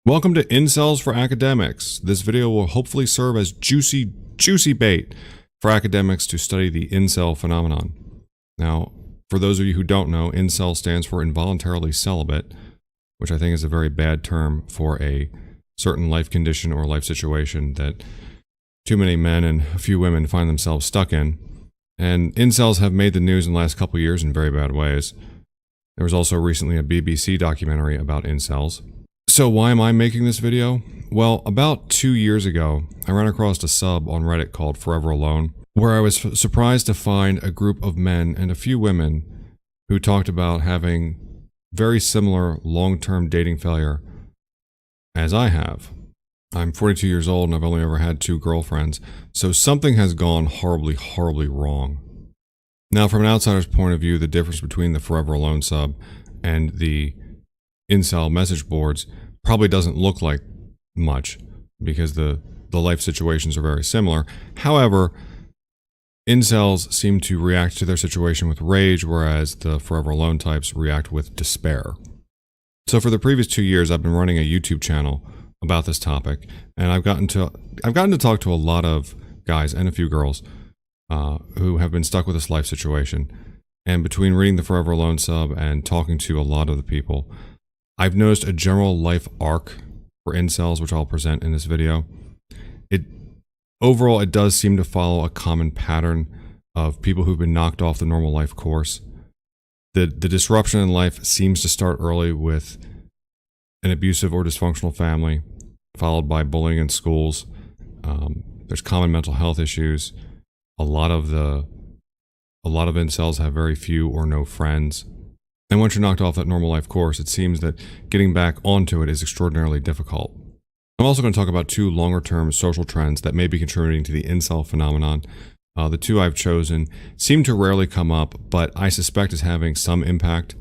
Welcome to Incels for Academics. This video will hopefully serve as juicy bait for academics to study the incel phenomenon. Now, for those of you who don't know, incel stands for involuntarily celibate, which I think is a very bad term for a certain life condition or life situation that too many men and a few women find themselves stuck in. And incels have made the news in the last couple years in very bad ways. There was also recently a BBC documentary about incels. So why am I making this video? Well, about 2 years ago, I ran across a sub on Reddit called Forever Alone, where I was surprised to find a group of men and a few women who talked about having very similar long-term dating failure as I have. I'm 42 years old and I've only ever had 2 girlfriends, so something has gone horribly wrong. Now, from an outsider's point of view, the difference between the Forever Alone sub and the incel message boards probably doesn't look like much because the life situations are very similar. However, incels seem to react to their situation with rage, whereas the Forever Alone types react with despair. So for the previous 2 years, I've been running a YouTube channel about this topic, and I've gotten to talk to a lot of guys and a few girls who have been stuck with this life situation. And between reading the Forever Alone sub and talking to a lot of the people, I've noticed a general life arc for incels, which I'll present in this video. Overall, it does seem to follow a common pattern of people who've been knocked off the normal life course. The disruption in life seems to start early with an abusive or dysfunctional family, followed by bullying in schools. There's common mental health issues. A lot of incels have very few or no friends. And once you're knocked off that normal life course, it seems that getting back onto it is extraordinarily difficult. I'm also going to talk about 2 longer-term social trends that may be contributing to the incel phenomenon. The 2 I've chosen seem to rarely come up, but I suspect is having some impact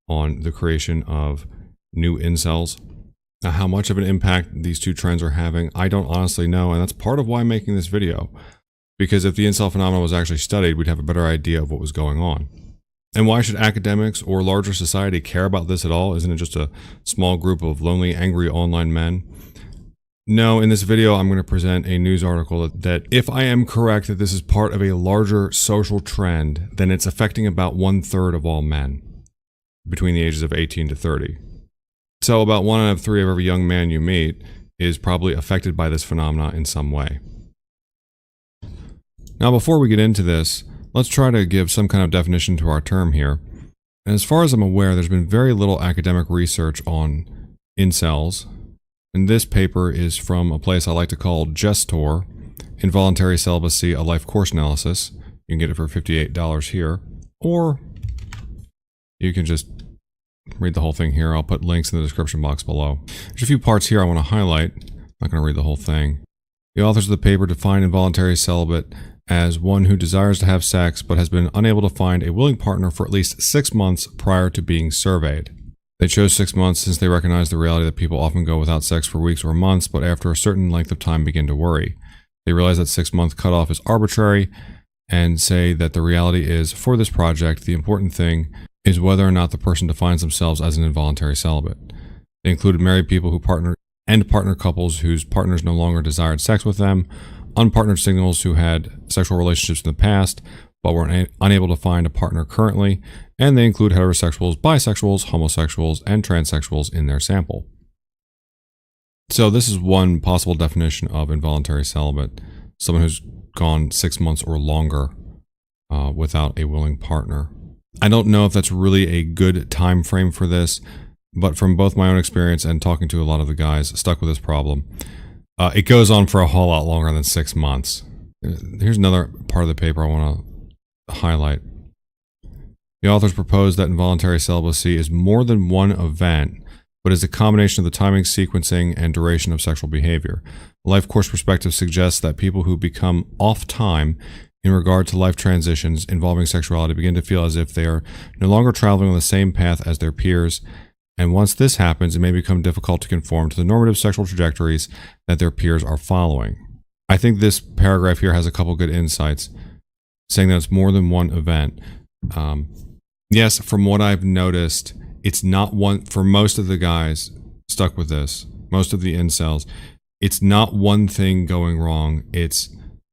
on the creation of new incels. Now, how much of an impact these 2 trends are having, I don't honestly know, and that's part of why I'm making this video. Because if the incel phenomenon was actually studied, we'd have a better idea of what was going on. And why should academics or larger society care about this at all? Isn't it just a small group of lonely, angry online men? No, in this video, I'm going to present a news article that if I am correct that this is part of a larger social trend, then it's affecting about 1/3 of all men between the ages of 18 to 30. So about 1 out of 3 of every young man you meet is probably affected by this phenomena in some way. Now, before we get into this, let's try to give some kind of definition to our term here. And as far as I'm aware, there's been very little academic research on incels. And this paper is from a place I like to call Gestor, Involuntary Celibacy, a Life Course Analysis. You can get it for $58 here. Or you can just read the whole thing here. I'll put links in the description box below. There's a few parts here I want to highlight. I'm not going to read the whole thing. The authors of the paper define involuntary celibate as one who desires to have sex but has been unable to find a willing partner for at least 6 months prior to being surveyed. They chose 6 months since they recognize the reality that people often go without sex for weeks or months, but after a certain length of time begin to worry. They realize that 6-month cutoff is arbitrary and say that the reality is, for this project, the important thing is whether or not the person defines themselves as an involuntary celibate. They included married people who partner couples whose partners no longer desired sex with them, unpartnered singles who had sexual relationships in the past but were unable to find a partner currently, and they include heterosexuals, bisexuals, homosexuals, and transsexuals in their sample. So this is one possible definition of involuntary celibate, someone who's gone 6 months or longer without a willing partner. I don't know if that's really a good time frame for this, but from both my own experience and talking to a lot of the guys stuck with this problem, it goes on for a whole lot longer than 6 months. Here's another part of the paper I want to highlight. The authors propose that involuntary celibacy is more than one event, but is a combination of the timing, sequencing, and duration of sexual behavior. A life course perspective suggests that people who become off time in regard to life transitions involving sexuality begin to feel as if they are no longer traveling on the same path as their peers. And once this happens, it may become difficult to conform to the normative sexual trajectories that their peers are following. I think this paragraph here has a couple good insights, saying that it's more than one event. Yes, from what I've noticed, it's not one, for most of the guys stuck with this, most of the incels, it's not one thing going wrong, it's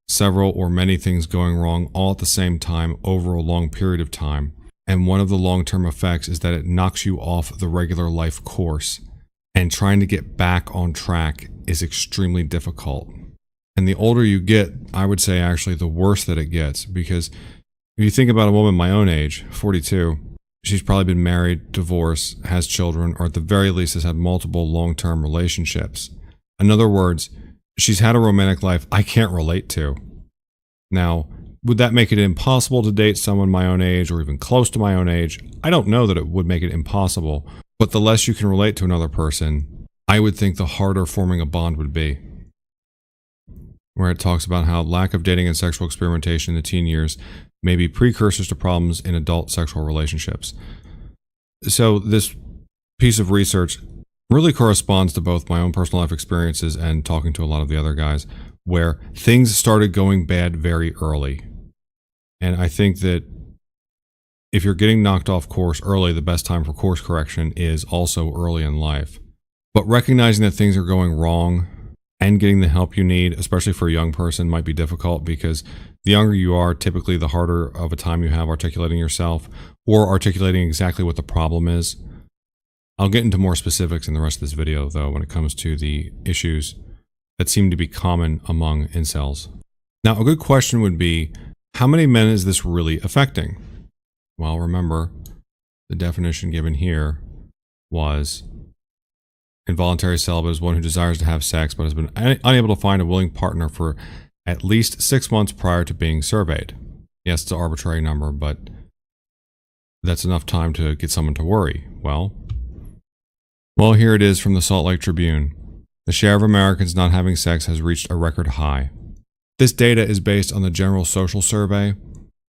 several or many things going wrong all at the same time over a long period of time. And one of the long-term effects is that it knocks you off the regular life course. And trying to get back on track is extremely difficult. And the older you get, I would say actually the worse that it gets. Because if you think about a woman my own age, 42, she's probably been married, divorced, has children, or at the very least has had multiple long-term relationships. In other words, she's had a romantic life I can't relate to. Now, would that make it impossible to date someone my own age or even close to my own age? I don't know that it would make it impossible, but the less you can relate to another person, I would think the harder forming a bond would be. Where it talks about how lack of dating and sexual experimentation in the teen years may be precursors to problems in adult sexual relationships. So this piece of research really corresponds to both my own personal life experiences and talking to a lot of the other guys, where things started going bad very early. And I think that if you're getting knocked off course early, the best time for course correction is also early in life. But recognizing that things are going wrong and getting the help you need, especially for a young person, might be difficult because the younger you are, typically the harder of a time you have articulating yourself or articulating exactly what the problem is. I'll get into more specifics in the rest of this video, though, when it comes to the issues that seem to be common among incels. Now, a good question would be, how many men is this really affecting? Well, remember, the definition given here was involuntary celibate is one who desires to have sex but has been unable to find a willing partner for at least 6 months prior to being surveyed. Yes, it's an arbitrary number, but that's enough time to get someone to worry. Well, here it is from the Salt Lake Tribune. The share of Americans not having sex has reached a record high. This data is based on the General Social Survey,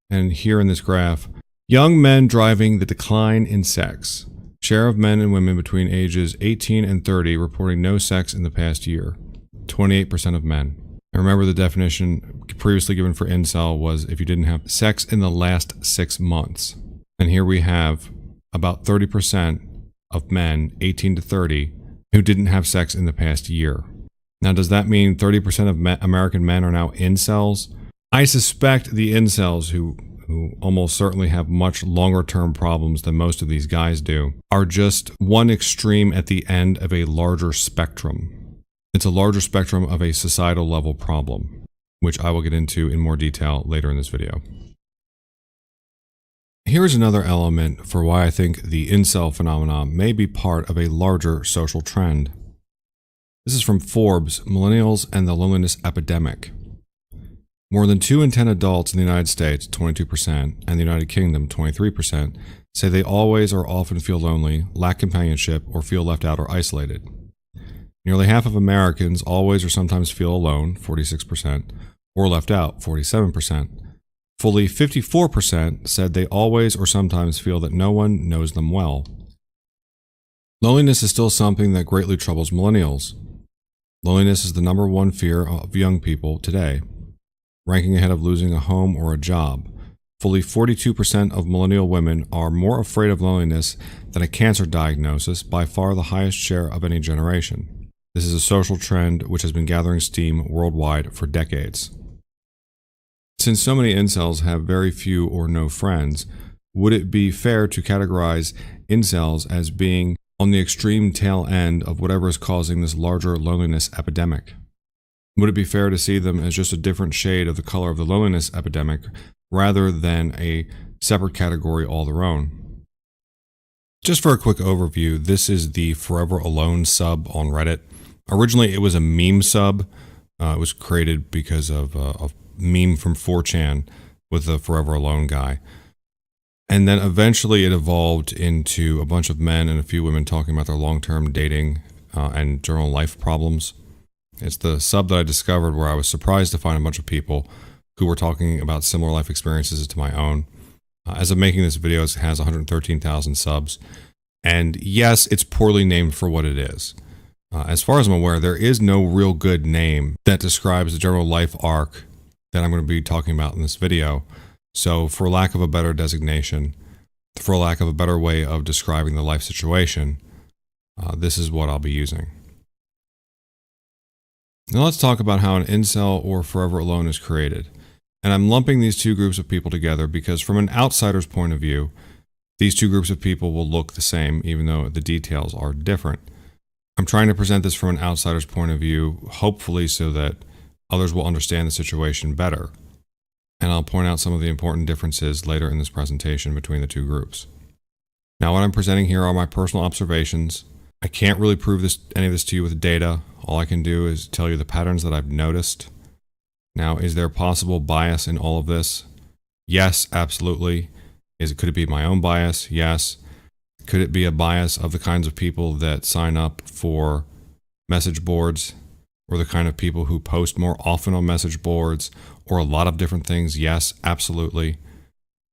and here in this graph, young men driving the decline in sex. Share of men and women between ages 18 and 30 reporting no sex in the past year. 28% of men. And remember, the definition previously given for incel was if you didn't have sex in the last 6 months. And here we have about 30% of men 18 to 30 who didn't have sex in the past year. Now, does that mean 30% of American men are now incels? I suspect the incels, who almost certainly have much longer term problems than most of these guys do, are just one extreme at the end of a larger spectrum. It's a larger spectrum of a societal level problem, which I will get into in more detail later in this video. Here's another element for why I think the incel phenomenon may be part of a larger social trend. This is from Forbes, Millennials and the Loneliness Epidemic. More than 2 in 10 adults in the United States, 22%, and the United Kingdom, 23%, say they always or often feel lonely, lack companionship, or feel left out or isolated. Nearly half of Americans always or sometimes feel alone, 46%, or left out, 47%. Fully 54% said they always or sometimes feel that no one knows them well. Loneliness is still something that greatly troubles millennials. Loneliness is the #1 fear of young people today, ranking ahead of losing a home or a job. Fully 42% of millennial women are more afraid of loneliness than a cancer diagnosis, by far the highest share of any generation. This is a social trend which has been gathering steam worldwide for decades. Since so many incels have very few or no friends, would it be fair to categorize incels as being on the extreme tail end of whatever is causing this larger loneliness epidemic? Would it be fair to see them as just a different shade of the color of the loneliness epidemic rather than a separate category all their own? Just for a quick overview, this is the Forever Alone sub on Reddit. Originally, it was a meme sub. It was created because of a meme from 4chan with the Forever Alone guy. And then eventually it evolved into a bunch of men and a few women talking about their long-term dating and general life problems. It's the sub that I discovered where I was surprised to find a bunch of people who were talking about similar life experiences to my own. As of making this video, it has 113,000 subs. And yes, it's poorly named for what it is. As far as I'm aware, there is no real good name that describes the general life arc that I'm going to be talking about in this video. So for lack of a better designation, for lack of a better way of describing the life situation, this is what I'll be using. Now let's talk about how an incel or forever alone is created. And I'm lumping these two groups of people together because from an outsider's point of view, these two groups of people will look the same even though the details are different. I'm trying to present this from an outsider's point of view, hopefully so that others will understand the situation better. And I'll point out some of the important differences later in this presentation between the two groups. Now, what I'm presenting here are my personal observations. I can't really prove any of this to you with data. All I can do is tell you the patterns that I've noticed. Now, is there possible bias in all of this? Yes, absolutely. Could it be my own bias? Yes. Could it be a bias of the kinds of people that sign up for message boards, or the kind of people who post more often on message boards, or a lot of different things? Yes, absolutely.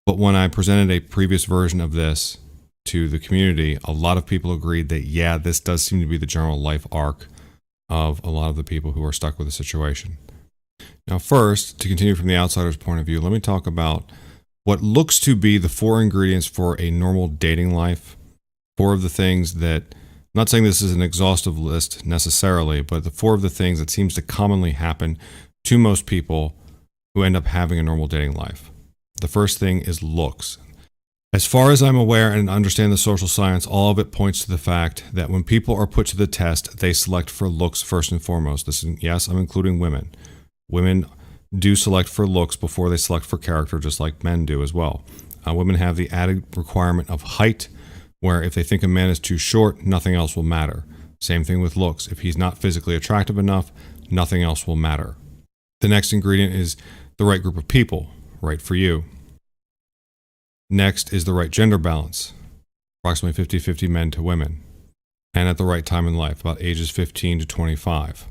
But when I presented a previous version of this to the community, a lot of people agreed that, yeah, this does seem to be the general life arc of a lot of the people who are stuck with the situation. Now, first, to continue from the outsider's point of view, let me talk about what looks to be the 4 ingredients for a normal dating life. 4 of the things that, I'm not saying this is an exhaustive list necessarily, but the 4 of the things that seems to commonly happen to most people who end up having a normal dating life. The first thing is looks. As far as I'm aware and understand the social science, all of it points to the fact that when people are put to the test, they select for looks first and foremost. Yes, I'm including women. Women do select for looks before they select for character, just like men do as well. Women have the added requirement of height, where if they think a man is too short, nothing else will matter. Same thing with looks. If he's not physically attractive enough, nothing else will matter. The next ingredient is the right group of people, right for you. Next is the right gender balance, approximately 50-50 men to women, and at the right time in life, about ages 15 to 25.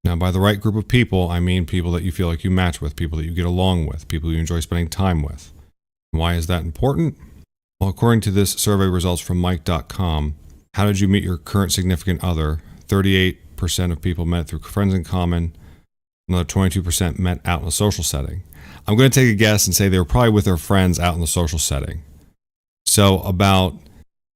Now, by the right group of people, I mean people that you feel like you match with, people that you get along with, people you enjoy spending time with. Why is that important? Well, according to this survey results from Mike.com, how did you meet your current significant other? 38% of people met through friends in common. Another 22% met out in a social setting. I'm going to take a guess and say they were probably with their friends out in the social setting. So about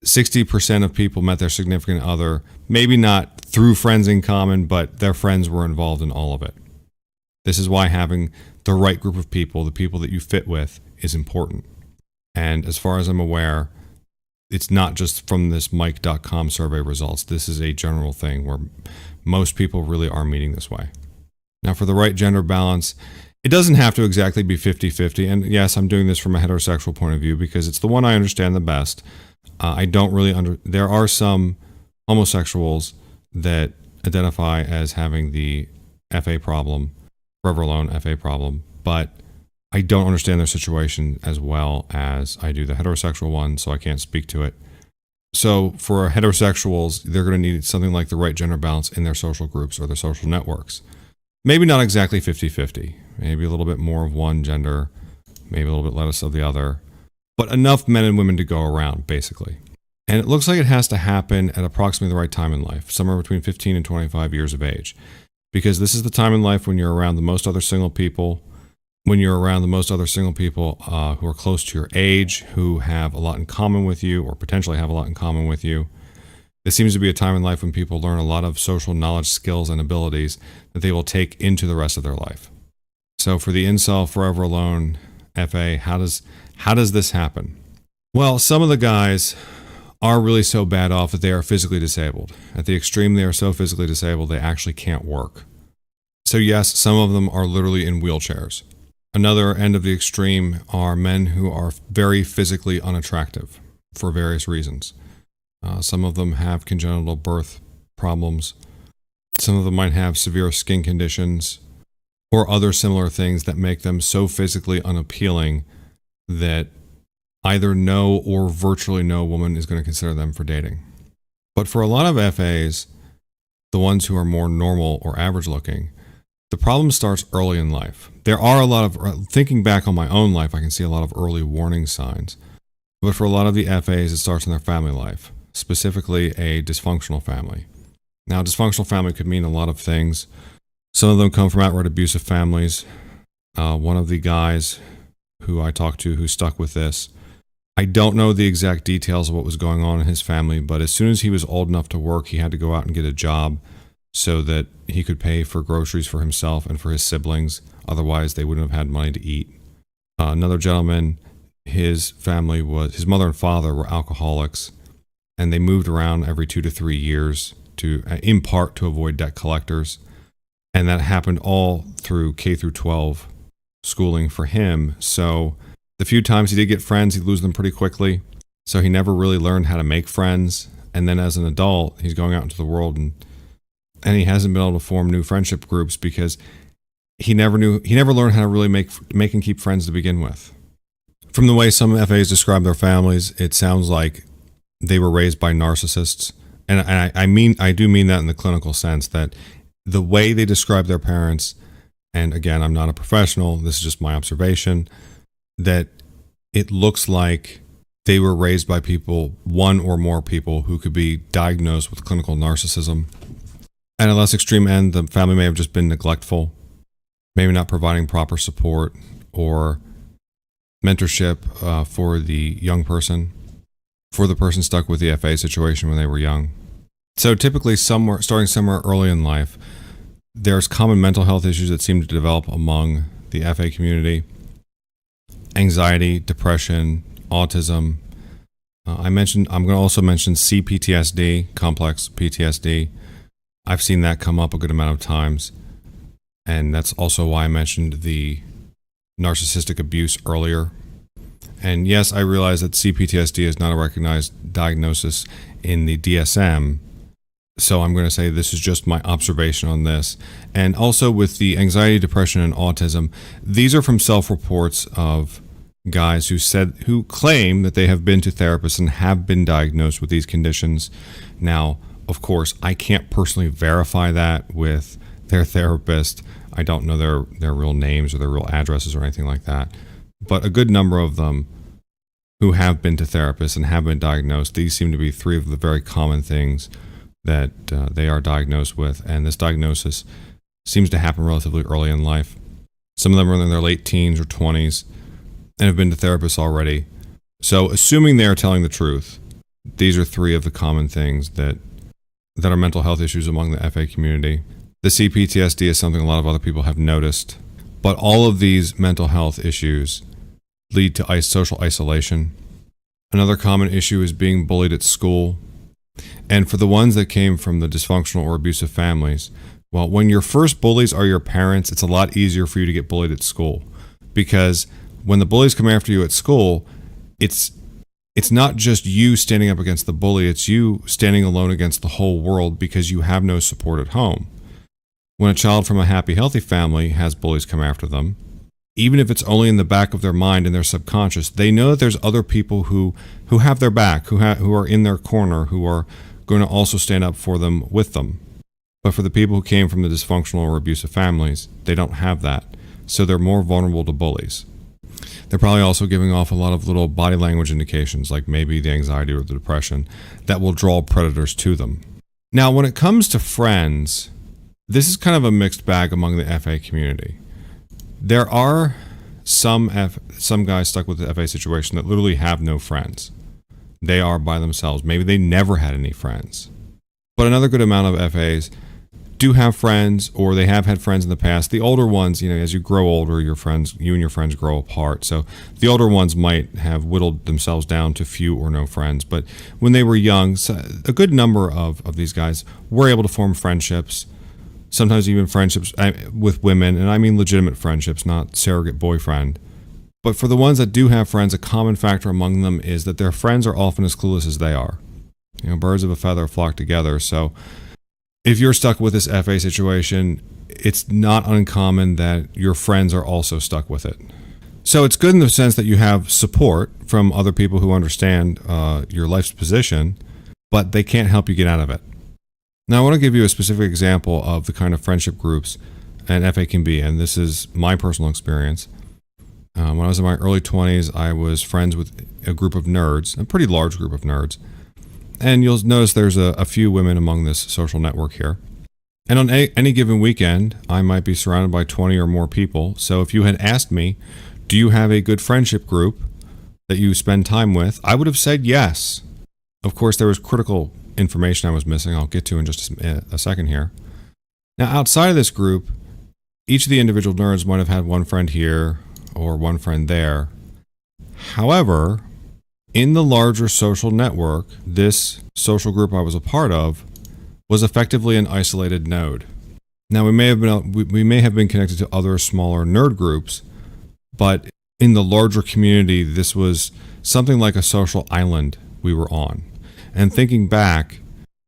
60% of people met their significant other, maybe not through friends in common, but their friends were involved in all of it. This is why having the right group of people, the people that you fit with, is important. And as far as I'm aware, it's not just from this Mike.com survey results. This is a general thing where most people really are meeting this way. Now, for the right gender balance, it doesn't have to exactly be 50-50. And yes, I'm doing this from a heterosexual point of view because it's the one I understand the best. I don't really there are some homosexuals that identify as having the FA problem, forever alone FA problem, but I don't understand their situation as well as I do the heterosexual one, so I can't speak to it. So for heterosexuals, they're going to need something like the right gender balance in their social groups or their social networks. Maybe not exactly 50-50, maybe a little bit more of one gender, maybe a little bit less of the other, but enough men and women to go around, basically. And it looks like it has to happen at approximately the right time in life, somewhere between 15 and 25 years of age, because this is the time in life when you're around the most other single people, who are close to your age, who have a lot in common with you, or potentially have a lot in common with you. This seems to be a time in life when people learn a lot of social knowledge, skills, and abilities that they will take into the rest of their life. So for the incel forever alone FA, how does this happen? Well, some of the guys are really so bad off that they are physically disabled. At the extreme, they are so physically disabled they actually can't work. So yes, some of them are literally in wheelchairs. Another end of the extreme are men who are very physically unattractive for various reasons. Some of them have congenital birth problems. Some of them might have severe skin conditions or other similar things that make them so physically unappealing that either no or virtually no woman is going to consider them for dating. But for a lot of FAs, the ones who are more normal or average looking, the problem starts early in life. There are a lot of, thinking back on my own life, I can see a lot of early warning signs. But for a lot of the FAs, it starts in their family life, specifically a dysfunctional family. Now, dysfunctional family could mean a lot of things. Some of them come from outright abusive families. One of the guys who I talked to who stuck with this, I don't know the exact details of what was going on in his family, but as soon as he was old enough to work, he had to go out and get a job. so that he could pay for groceries for himself and for his siblings. Otherwise, they wouldn't have had money to eat. Another gentleman, his mother and father were alcoholics, and they moved around every 2 to 3 years in part to avoid debt collectors. And that happened all through K through 12 schooling for him. So the few times he did get friends, he'd lose them pretty quickly. So he never really learned how to make friends. And then as an adult, he's going out into the world and he hasn't been able to form new friendship groups because he never learned how to really make and keep friends to begin with. From the way some FAs describe their families, it sounds like they were raised by narcissists. And I do mean that in the clinical sense, that the way they describe their parents, and again, I'm not a professional, this is just my observation, that it looks like they were raised by one or more people who could be diagnosed with clinical narcissism. At a less extreme end, the family may have just been neglectful, maybe not providing proper support or mentorship for the young person, for the person stuck with the FA situation when they were young. So typically, starting somewhere early in life, there's common mental health issues that seem to develop among the FA community. Anxiety, depression, autism. I'm going to also mention CPTSD, complex PTSD. I've seen that come up a good amount of times. And that's also why I mentioned the narcissistic abuse earlier. And yes, I realize that CPTSD is not a recognized diagnosis in the DSM. So I'm going to say this is just my observation on this. And also with the anxiety, depression, and autism, these are from self-reports of guys who claim that they have been to therapists and have been diagnosed with these conditions. Now, of course, I can't personally verify that with their therapist. I don't know their real names or their real addresses or anything like that. But a good number of them who have been to therapists and have been diagnosed, these seem to be three of the very common things that they are diagnosed with. And this diagnosis seems to happen relatively early in life. Some of them are in their late teens or 20s and have been to therapists already. So assuming they are telling the truth, these are three of the common things that are mental health issues among the FA community. The CPTSD is something a lot of other people have noticed. But all of these mental health issues lead to social isolation. Another common issue is being bullied at school. And for the ones that came from the dysfunctional or abusive families, well, when your first bullies are your parents, it's a lot easier for you to get bullied at school. Because when the bullies come after you at school, it's not just you standing up against the bully, it's you standing alone against the whole world because you have no support at home. When a child from a happy, healthy family has bullies come after them, even if it's only in the back of their mind and their subconscious, they know that there's other people who have their back, who are in their corner, who are going to also stand up for them with them. But for the people who came from the dysfunctional or abusive families, they don't have that. So they're more vulnerable to bullies. They're probably also giving off a lot of little body language indications, like maybe the anxiety or the depression, that will draw predators to them. Now, when it comes to friends, this is kind of a mixed bag among the FA community. There are some guys stuck with the FA situation that literally have no friends. They are by themselves. Maybe they never had any friends. But another good amount of FAs do have friends, or they have had friends in the past. The older ones, as you grow older, you and your friends grow apart. So the older ones might have whittled themselves down to few or no friends. But when they were young, a good number of these guys were able to form friendships, sometimes even friendships with women, and I mean legitimate friendships, not surrogate boyfriend. But for the ones that do have friends, a common factor among them is that their friends are often as clueless as they are. Birds of a feather flock together. So if you're stuck with this FA situation, it's not uncommon that your friends are also stuck with it. So it's good in the sense that you have support from other people who understand your life's position, but they can't help you get out of it. Now, I want to give you a specific example of the kind of friendship groups an FA can be, and this is my personal experience. When I was in my early 20s, I was friends with a group of nerds, a pretty large group of nerds. And you'll notice there's a few women among this social network here. And on any given weekend, I might be surrounded by 20 or more people. So if you had asked me, do you have a good friendship group that you spend time with? I would have said yes. Of course, there was critical information I was missing. I'll get to in just a second here. Now, outside of this group, each of the individual nerds might have had one friend here or one friend there. However, in the larger social network, this social group I was a part of was effectively an isolated node. Now, we may have been connected to other smaller nerd groups, but in the larger community, this was something like a social island we were on. And thinking back,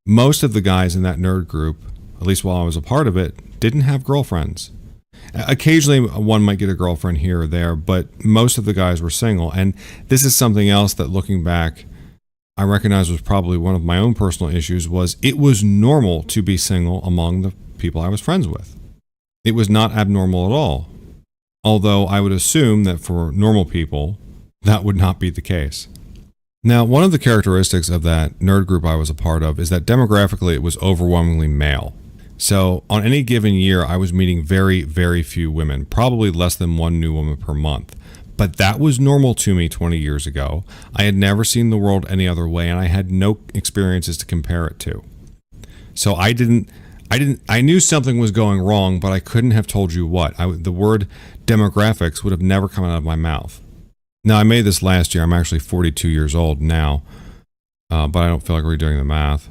most of the guys in that nerd group, at least while I was a part of it, didn't have girlfriends. Occasionally, one might get a girlfriend here or there, but most of the guys were single. And this is something else that, looking back, I recognize was probably one of my own personal issues, was it was normal to be single among the people I was friends with. It was not abnormal at all. Although I would assume that for normal people, that would not be the case. Now, one of the characteristics of that nerd group I was a part of is that demographically it was overwhelmingly male. So on any given year, I was meeting very, very few women, probably less than one new woman per month. But that was normal to me 20 years ago. I had never seen the world any other way, and I had no experiences to compare it to. So I knew something was going wrong, but I couldn't have told you what. The word demographics would have never come out of my mouth. Now, I made this last year. I'm actually 42 years old now, but I don't feel like redoing the math.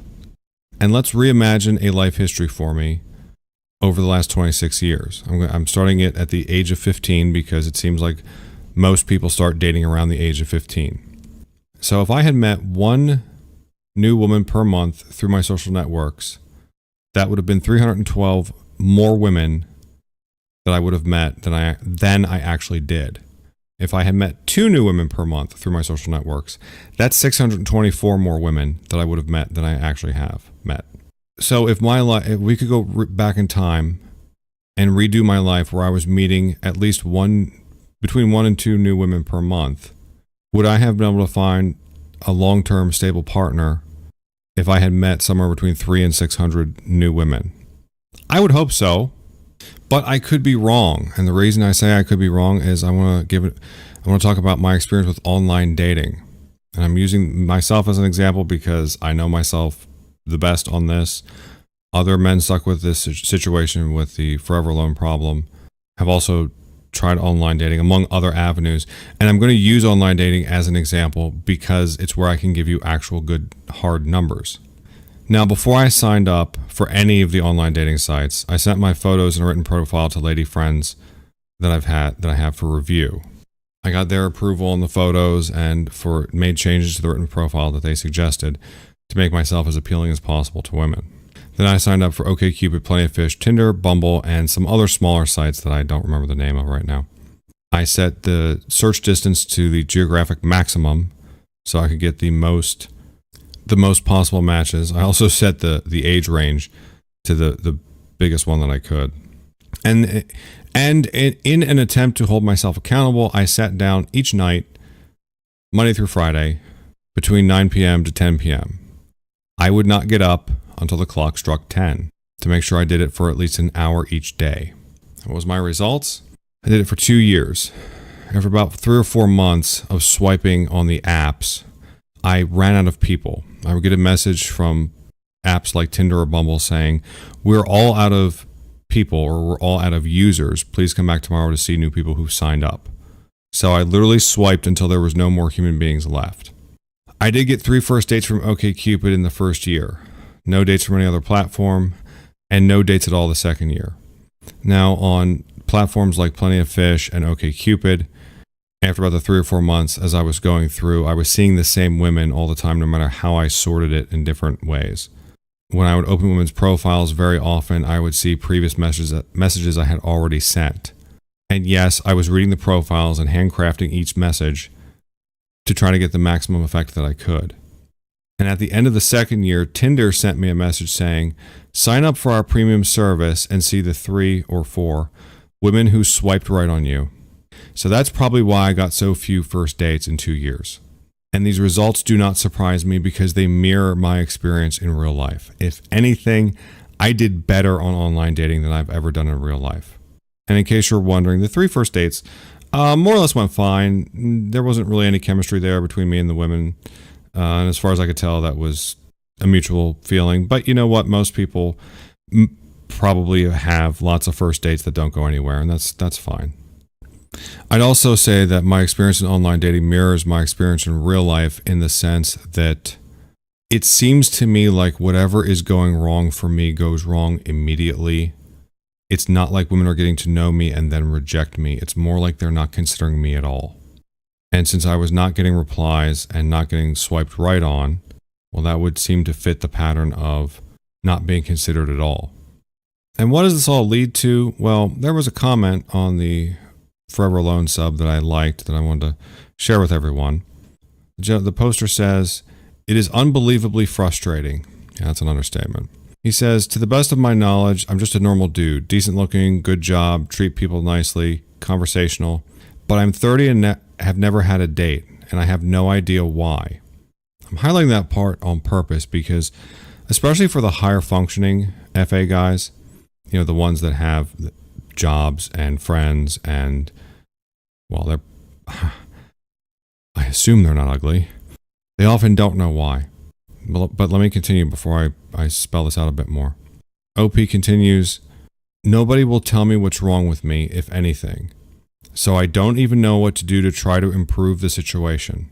And let's reimagine a life history for me over the last 26 years. I'm starting it at the age of 15 because it seems like most people start dating around the age of 15. So if I had met one new woman per month through my social networks, that would have been 312 more women that I would have met than I actually did. If I had met 2 new women per month through my social networks, that's 624 more women that I would have met than I actually have met. So if we could go back in time and redo my life where I was meeting at least between 1 and 2 new women per month, would I have been able to find a long-term stable partner if I had met somewhere between 300 and 600 new women? I would hope so. But I could be wrong, and the reason I say I could be wrong is I want to talk about my experience with online dating. And I'm using myself as an example because I know myself the best on this. Other men stuck with this situation with the forever alone problem have also tried online dating among other avenues. And I'm going to use online dating as an example because it's where I can give you actual good hard numbers. Now, before I signed up for any of the online dating sites, I sent my photos and a written profile to lady friends that I have for review. I got their approval on the photos and made changes to the written profile that they suggested to make myself as appealing as possible to women. Then I signed up for OkCupid, Plenty of Fish, Tinder, Bumble, and some other smaller sites that I don't remember the name of right now. I set the search distance to the geographic maximum so I could get the most possible matches. I also set the age range to the biggest one that I could. And in an attempt to hold myself accountable, I sat down each night, Monday through Friday, between 9 p.m. to 10 p.m. I would not get up until the clock struck 10 to make sure I did it for at least an hour each day. What was my results? I did it for 2 years. After about 3 or 4 months of swiping on the apps, I ran out of people. I would get a message from apps like Tinder or Bumble saying, we're all out of people or we're all out of users. Please come back tomorrow to see new people who signed up. So I literally swiped until there was no more human beings left. I did get 3 first dates from OkCupid in the first year. No dates from any other platform, and no dates at all the second year. Now on platforms like Plenty of Fish and OkCupid, after about the 3 or 4 months as I was going through, I was seeing the same women all the time, no matter how I sorted it in different ways. When I would open women's profiles, very often I would see previous messages I had already sent. And yes, I was reading the profiles and handcrafting each message to try to get the maximum effect that I could. And at the end of the second year, Tinder sent me a message saying, sign up for our premium service and see the 3 or 4 women who swiped right on you. So that's probably why I got so few first dates in 2 years. And these results do not surprise me because they mirror my experience in real life. If anything, I did better on online dating than I've ever done in real life. And in case you're wondering, the 3 first dates more or less went fine. There wasn't really any chemistry there between me and the women. And as far as I could tell, that was a mutual feeling. But you know what? Most people, probably have lots of first dates that don't go anywhere, and that's fine. I'd also say that my experience in online dating mirrors my experience in real life in the sense that it seems to me like whatever is going wrong for me goes wrong immediately. It's not like women are getting to know me and then reject me. It's more like they're not considering me at all. And since I was not getting replies and not getting swiped right on, well, that would seem to fit the pattern of not being considered at all. And what does this all lead to? Well, there was a comment on the Forever Alone sub that I liked that I wanted to share with everyone. The poster says, "It is unbelievably frustrating." Yeah, that's an understatement. He says, "To the best of my knowledge, I'm just a normal dude, decent looking, good job, treat people nicely, conversational, but I'm 30 and have never had a date, and I have no idea why." I'm highlighting that part on purpose because, especially for the higher functioning FA guys, you know, the ones that have jobs and friends and, well, I assume they're not ugly. They often don't know why. But let me continue before I spell this out a bit more. OP continues, "Nobody will tell me what's wrong with me, if anything. So I don't even know what to do to try to improve the situation.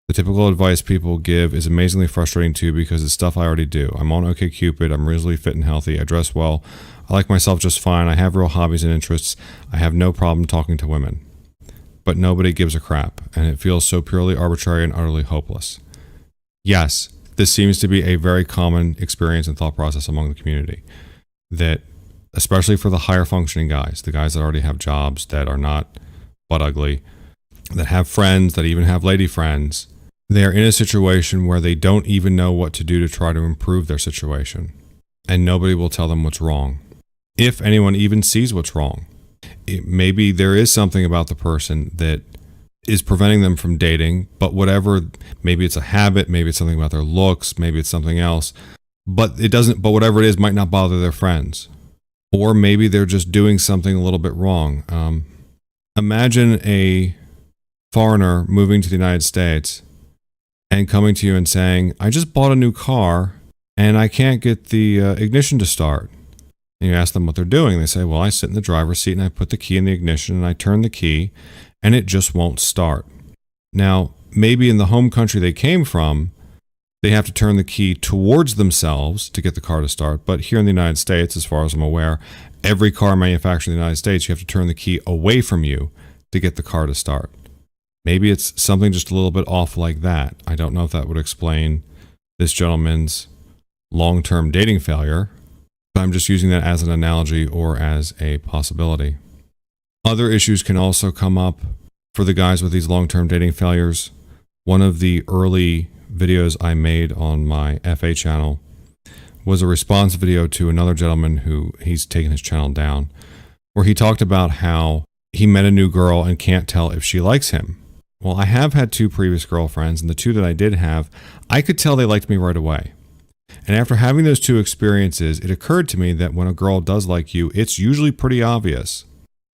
The typical advice people give is amazingly frustrating too because it's stuff I already do. I'm on OkCupid, I'm reasonably fit and healthy, I dress well, I like myself just fine, I have real hobbies and interests, I have no problem talking to women. But nobody gives a crap, and it feels so purely arbitrary and utterly hopeless." Yes, this seems to be a very common experience and thought process among the community. That, especially for the higher functioning guys, the guys that already have jobs, that are not butt ugly, that have friends, that even have lady friends, they're in a situation where they don't even know what to do to try to improve their situation. And nobody will tell them what's wrong. If anyone even sees what's wrong. Maybe there is something about the person that is preventing them from dating, but whatever, maybe it's a habit, maybe it's something about their looks, maybe it's something else, but whatever it is might not bother their friends. Or maybe they're just doing something a little bit wrong. Imagine a foreigner moving to the United States and coming to you and saying, "I just bought a new car and I can't get the ignition to start." And you ask them what they're doing. They say, "Well, I sit in the driver's seat and I put the key in the ignition and I turn the key and it just won't start." Now, maybe in the home country they came from, they have to turn the key towards themselves to get the car to start. But here in the United States, as far as I'm aware, every car manufactured in the United States, you have to turn the key away from you to get the car to start. Maybe it's something just a little bit off like that. I don't know if that would explain this gentleman's long-term dating failure, but I'm just using that as an analogy or as a possibility. Other issues can also come up for the guys with these long-term dating failures. One of the early videos I made on my FA channel was a response video to another gentleman who he's taken his channel down, where he talked about how he met a new girl and can't tell if she likes him. Well, I have had 2 previous girlfriends, and the 2 that I did have, I could tell they liked me right away. And after having those 2 experiences, it occurred to me that when a girl does like you, it's usually pretty obvious.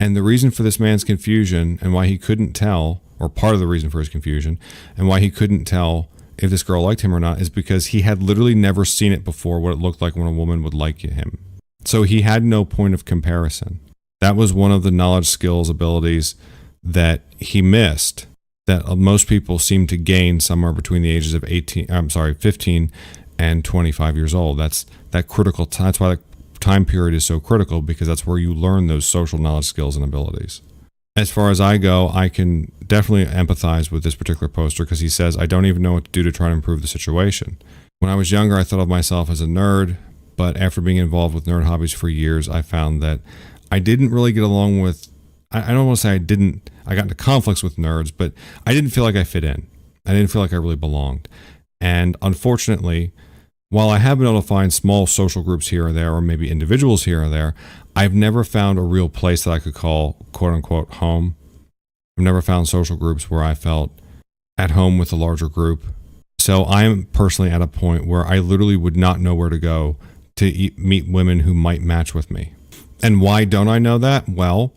And the reason for this man's confusion and why he couldn't tell, or part of the reason for his confusion, and why he couldn't tell if this girl liked him or not, is because he had literally never seen it before, what it looked like when a woman would like him. So he had no point of comparison. That was one of the knowledge, skills, abilities that he missed, that most people seem to gain somewhere between the ages of 15 and 25 years old. That's that critical time. That's why the time period is so critical, because that's where you learn those social knowledge, skills, and abilities. As far as I go, I can definitely empathize with this particular poster because he says, "I don't even know what to do to try to improve the situation. When I was younger, I thought of myself as a nerd, but after being involved with nerd hobbies for years, I found that I didn't really get along with, I don't want to say I got into conflicts with nerds, but I didn't feel like I fit in. I didn't feel like I really belonged. And unfortunately, while I have been able to find small social groups here or there, or maybe individuals here or there, I've never found a real place that I could call quote unquote home. I've never found social groups where I felt at home with a larger group. So I am personally at a point where I literally would not know where to go to meet women who might match with me. And why don't I know that? Well,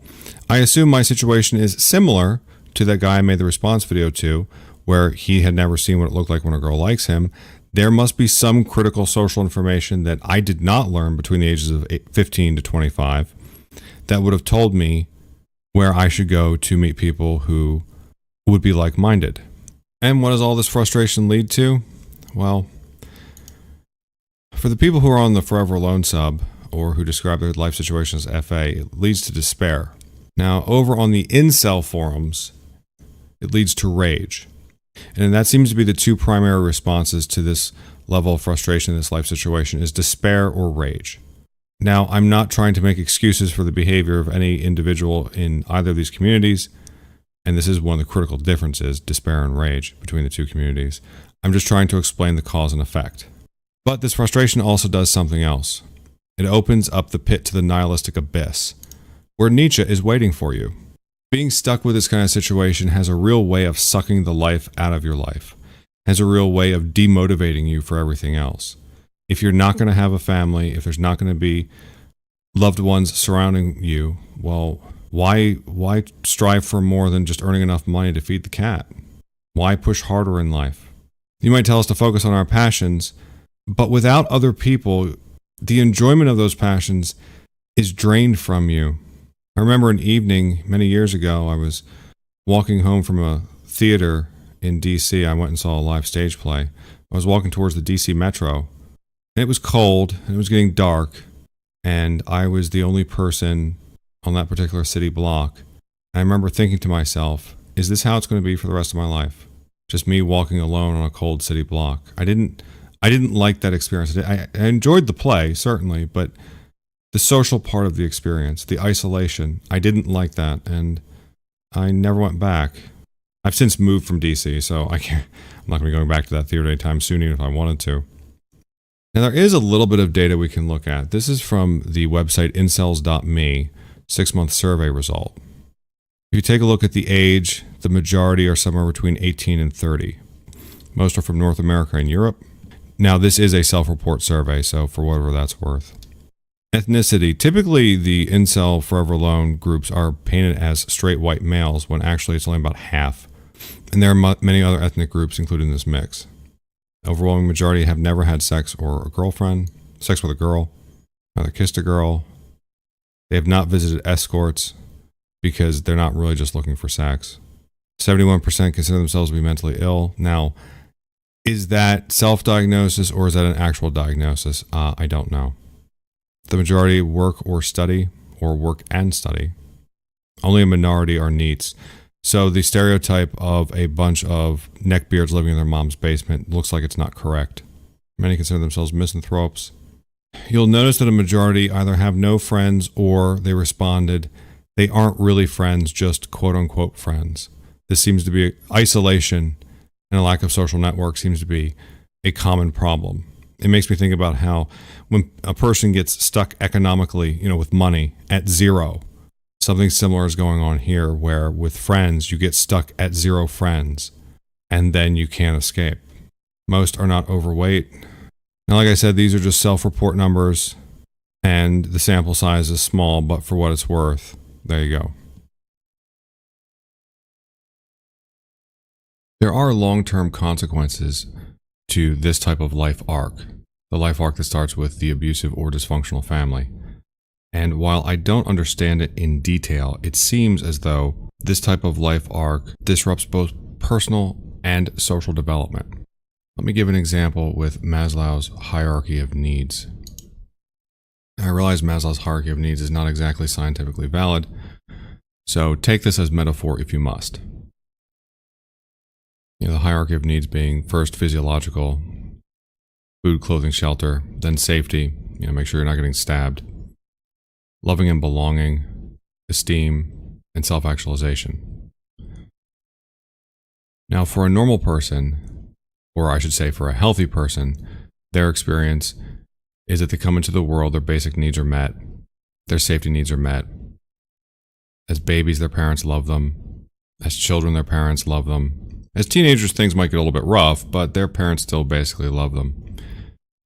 I assume my situation is similar to that guy I made the response video to, where he had never seen what it looked like when a girl likes him. There must be some critical social information that I did not learn between the ages of 15 to 25 that would have told me where I should go to meet people who would be like-minded. And what does all this frustration lead to? Well, for the people who are on the Forever Alone sub, or who describe their life situation as FA, it leads to despair. Now, over on the incel forums, it leads to rage. And that seems to be the two primary responses to this level of frustration in this life situation, is despair or rage. Now, I'm not trying to make excuses for the behavior of any individual in either of these communities, and this is one of the critical differences, despair and rage, between the two communities. I'm just trying to explain the cause and effect. But this frustration also does something else. It opens up the pit to the nihilistic abyss, where Nietzsche is waiting for you. Being stuck with this kind of situation has a real way of sucking the life out of your life, has a real way of demotivating you for everything else. If you're not going to have a family, if there's not going to be loved ones surrounding you, well, why strive for more than just earning enough money to feed the cat? Why push harder in life? You might tell us to focus on our passions, but without other people, the enjoyment of those passions is drained from you. I remember an evening many years ago, I was walking home from a theater in DC. I went and saw a live stage play. I was walking towards the DC Metro, and it was cold, and it was getting dark, and I was the only person on that particular city block. And I remember thinking to myself, is this how it's going to be for the rest of my life? Just me walking alone on a cold city block. I didn't like that experience. I enjoyed the play, certainly, but the social part of the experience, the isolation, I didn't like that, and I never went back. I've since moved from DC, so I'm not going to be going back to that theater anytime soon, even if I wanted to. Now, there is a little bit of data we can look at. This is from the website Ịņçęls.me, 6-month survey result. If you take a look at the age, the majority are somewhere between 18 and 30. Most are from North America and Europe. Now, this is a self-report survey, so for whatever that's worth. Ethnicity. Typically, the incel Forever Alone groups are painted as straight white males, when actually it's only about half. And there are many other ethnic groups included in this mix. Overwhelming majority have never had sex or a girlfriend, sex with a girl, neither kissed a girl. They have not visited escorts because they're not really just looking for sex. 71% consider themselves to be mentally ill. Now, is that self-diagnosis or is that an actual diagnosis? I don't know. The majority work or study, or work and study. Only a minority are NEETs. So the stereotype of a bunch of neckbeards living in their mom's basement looks like it's not correct. Many consider themselves misanthropes. You'll notice that a majority either have no friends or they responded, they aren't really friends, just quote-unquote friends. This seems to be isolation, and a lack of social network seems to be a common problem. It makes me think about how when a person gets stuck economically, with money at zero, something similar is going on here, where with friends, you get stuck at 0 friends, and then you can't escape. Most are not overweight. Now, like I said, these are just self-report numbers, and the sample size is small, but for what it's worth, there you go. There are long-term consequences to this type of life arc, the life arc that starts with the abusive or dysfunctional family. And while I don't understand it in detail, it seems as though this type of life arc disrupts both personal and social development. Let me give an example with Maslow's hierarchy of needs. I realize Maslow's hierarchy of needs is not exactly scientifically valid, so take this as metaphor if you must. The hierarchy of needs being first physiological, food, clothing, shelter, then safety, make sure you're not getting stabbed, loving and belonging, esteem, and self-actualization. Now, for a normal person, or I should say for a healthy person, their experience is that they come into the world, their basic needs are met, their safety needs are met. As babies, their parents love them. As children, their parents love them. As teenagers, things might get a little bit rough, but their parents still basically love them.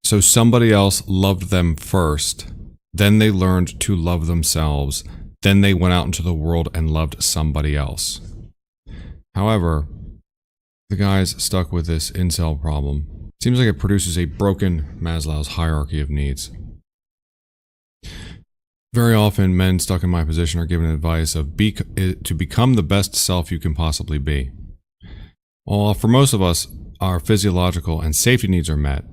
So somebody else loved them first, then they learned to love themselves, then they went out into the world and loved somebody else. However, the guy's stuck with this incel problem. Seems like it produces a broken Maslow's hierarchy of needs. Very often, men stuck in my position are given advice of to become the best self you can possibly be. While for most of us, our physiological and safety needs are met,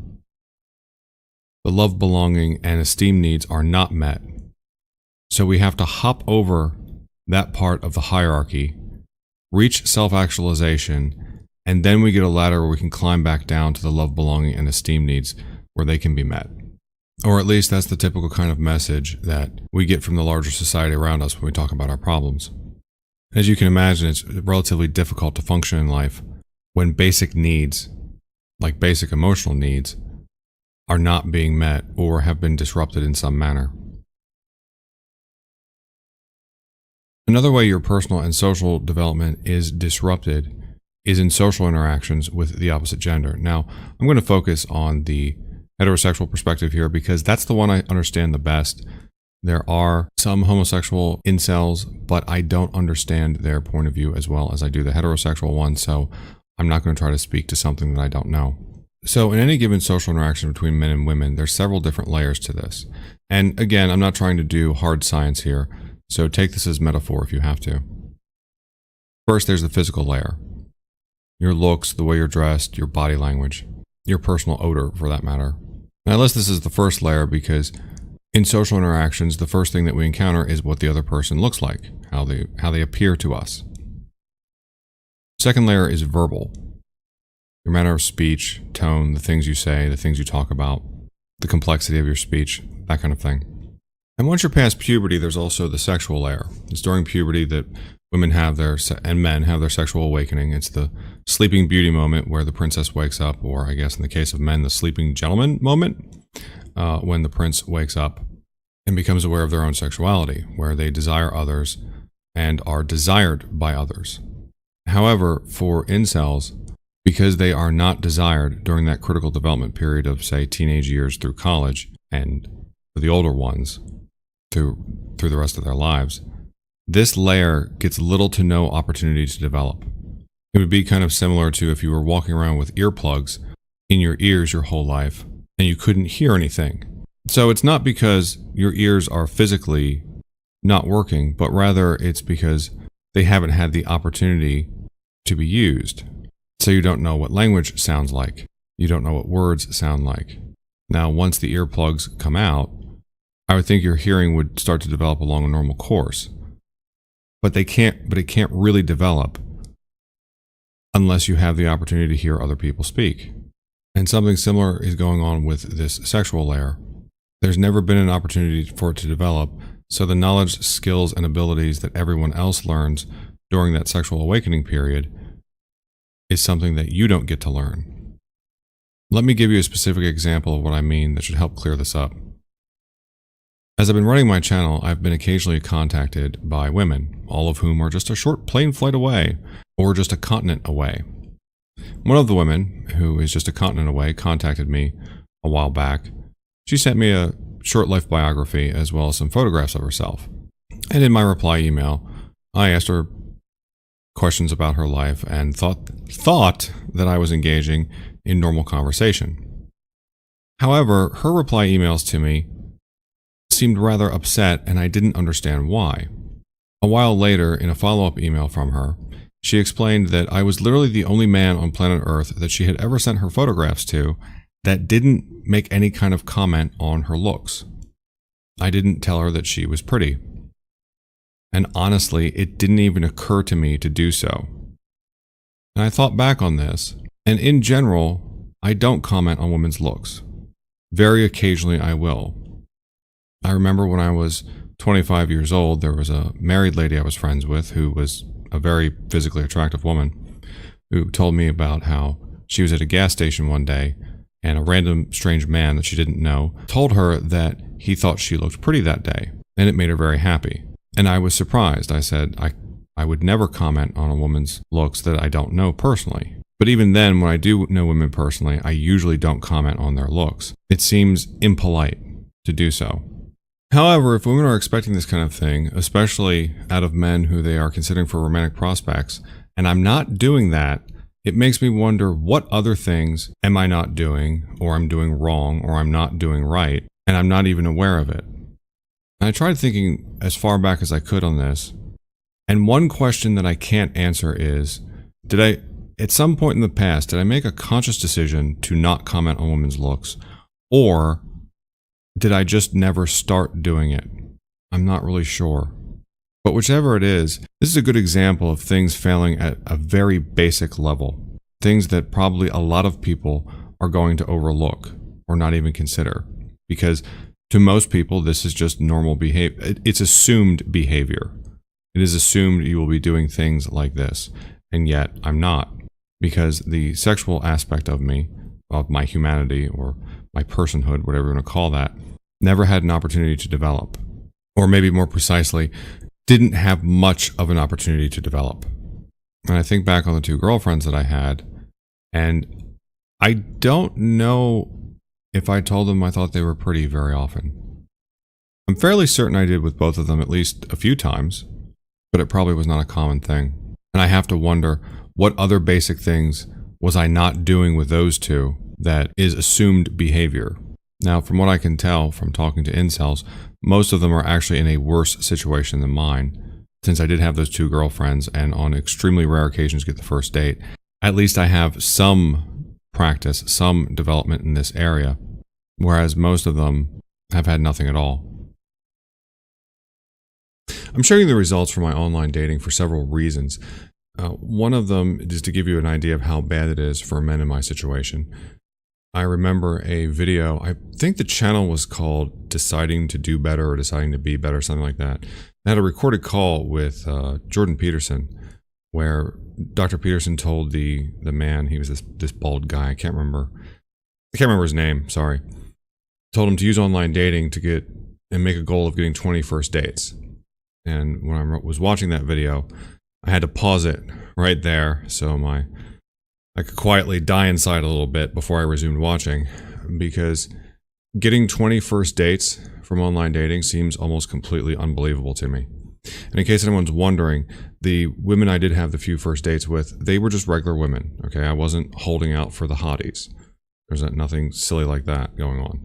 the love, belonging, and esteem needs are not met. So we have to hop over that part of the hierarchy, reach self-actualization, and then we get a ladder where we can climb back down to the love, belonging, and esteem needs where they can be met. Or at least that's the typical kind of message that we get from the larger society around us when we talk about our problems. As you can imagine, it's relatively difficult to function in life when basic needs, like basic emotional needs, are not being met or have been disrupted in some manner. Another way your personal and social development is disrupted is in social interactions with the opposite gender. Now, I'm going to focus on the heterosexual perspective here because that's the one I understand the best. There are some homosexual incels, but I don't understand their point of view as well as I do the heterosexual one, so I'm not going to try to speak to something that I don't know. So in any given social interaction between men and women, there's several different layers to this. And again, I'm not trying to do hard science here, so take this as metaphor if you have to. First, there's the physical layer. Your looks, the way you're dressed, your body language, your personal odor for that matter. Now, I list this as the first layer because in social interactions, the first thing that we encounter is what the other person looks like, how they appear to us. Second layer is verbal. Your manner of speech, tone, the things you say, the things you talk about, the complexity of your speech, that kind of thing. And once you're past puberty, there's also the sexual layer. It's during puberty that women have and men have their sexual awakening. It's the sleeping beauty moment where the princess wakes up, or I guess in the case of men, the sleeping gentleman moment, when the prince wakes up and becomes aware of their own sexuality, where they desire others and are desired by others. However, for incels, because they are not desired during that critical development period of, say, teenage years through college, and for the older ones, through the rest of their lives, this layer gets little to no opportunity to develop. It would be kind of similar to if you were walking around with earplugs in your ears your whole life and you couldn't hear anything. So it's not because your ears are physically not working, but rather it's because they haven't had the opportunity to be used. So you don't know what language sounds like. You don't know what words sound like. Now, once the earplugs come out, I would think your hearing would start to develop along a normal course. But it can't really develop unless you have the opportunity to hear other people speak. And something similar is going on with this sexual layer. There's never been an opportunity for it to develop, so the knowledge, skills, and abilities that everyone else learns during that sexual awakening period is something that you don't get to learn. Let me give you a specific example of what I mean that should help clear this up. As I've been running my channel, I've been occasionally contacted by women, all of whom are just a short plane flight away, or just a continent away. One of the women, who is just a continent away, contacted me a while back. She sent me a short life biography as well as some photographs of herself. And in my reply email, I asked her questions about her life and thought that I was engaging in normal conversation. However, her reply emails to me seemed rather upset, and I didn't understand why. A while later, in a follow-up email from her, she explained that I was literally the only man on planet Earth that she had ever sent her photographs to that didn't make any kind of comment on her looks. I didn't tell her that she was pretty. And honestly, it didn't even occur to me to do so. And I thought back on this, and in general, I don't comment on women's looks. Very occasionally I will. I remember when I was 25 years old, there was a married lady I was friends with who was a very physically attractive woman who told me about how she was at a gas station one day and a random strange man that she didn't know told her that he thought she looked pretty that day, and it made her very happy. And I was surprised. I said, I would never comment on a woman's looks that I don't know personally. But even then, when I do know women personally, I usually don't comment on their looks. It seems impolite to do so. However, if women are expecting this kind of thing, especially out of men who they are considering for romantic prospects, and I'm not doing that it makes me wonder what other things am I not doing, or I'm doing wrong, or I'm not doing right, and I'm not even aware of it. And I tried thinking as far back as I could on this, and one question that I can't answer is, at some point in the past, did I make a conscious decision to not comment on women's looks, or did I just never start doing it? I'm not really sure. But whichever it is, this is a good example of things failing at a very basic level. Things that probably a lot of people are going to overlook or not even consider. Because to most people, this is just normal behavior. It's assumed behavior. It is assumed you will be doing things like this. And yet, I'm not. Because the sexual aspect of me, of my humanity, or my personhood, whatever you want to call that, never had an opportunity to develop. Or maybe more precisely, didn't have much of an opportunity to develop. And I think back on the 2 girlfriends that I had, and I don't know if I told them I thought they were pretty very often. I'm fairly certain I did with both of them at least a few times, but it probably was not a common thing. And I have to wonder, what other basic things was I not doing with those 2 that is assumed behavior? Now, from what I can tell from talking to incels, most of them are actually in a worse situation than mine. Since I did have those 2 girlfriends and on extremely rare occasions get the first date, at least I have some practice, some development in this area, whereas most of them have had nothing at all. I'm sharing the results from my online dating for several reasons. One of them is to give you an idea of how bad it is for men in my situation. I remember a video, I think the channel was called Deciding to Do Better or Deciding to Be Better, something like that. I had a recorded call with Jordan Peterson, where Dr. Peterson told the man, he was this bald guy, I can't remember his name, sorry. Told him to use online dating to get and make a goal of getting 20 first dates. And when I was watching that video, I had to pause it right there so I could quietly die inside a little bit before I resumed watching, because getting 20 first dates from online dating seems almost completely unbelievable to me. And in case anyone's wondering, the women I did have the few first dates with, they were just regular women, okay? I wasn't holding out for the hotties. There's nothing silly like that going on.